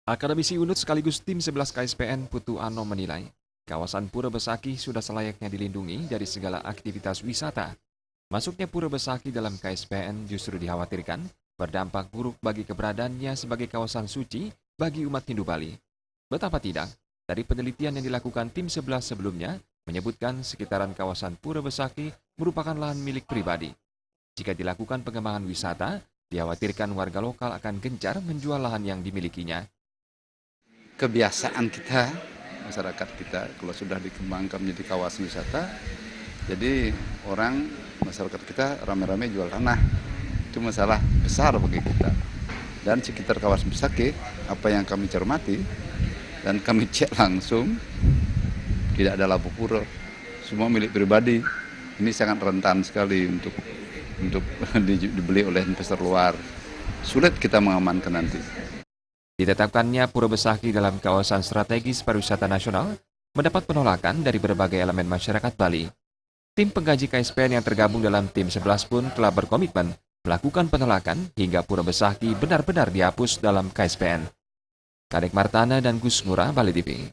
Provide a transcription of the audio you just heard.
Akademisi Unut sekaligus tim 11 KSPN Putu Ano menilai, kawasan Pura Besaki sudah selayaknya dilindungi dari segala aktivitas wisata. Masuknya Pura Besaki dalam KSPN justru dikhawatirkan berdampak buruk bagi keberadaannya sebagai kawasan suci bagi umat Hindu Bali. Betapa tidak, dari penelitian yang dilakukan tim 11 sebelumnya, menyebutkan sekitaran kawasan Pura Besaki merupakan lahan milik pribadi. Jika dilakukan pengembangan wisata, dikhawatirkan warga lokal akan gencar menjual lahan yang dimilikinya. Kebiasaan kita, masyarakat kita kalau sudah dikembangkan menjadi kawasan wisata, jadi masyarakat kita rame-rame jual tanah. Itu masalah besar bagi kita. Dan sekitar kawasan Besaki, apa yang kami cermati dan kami cek langsung, tidak ada lampu pura, semua milik pribadi. Ini sangat rentan sekali untuk dibeli oleh investor luar. Sulit kita mengamankan nanti. Ditetapkannya Pura Besaki dalam kawasan strategis pariwisata nasional mendapat penolakan dari berbagai elemen masyarakat Bali. Tim pengkaji KSPN yang tergabung dalam tim 11 pun telah berkomitmen melakukan penolakan hingga Pura Besaki benar-benar dihapus dalam KSPN. Kadek Martana dan Gus Ngurah, Bali TV.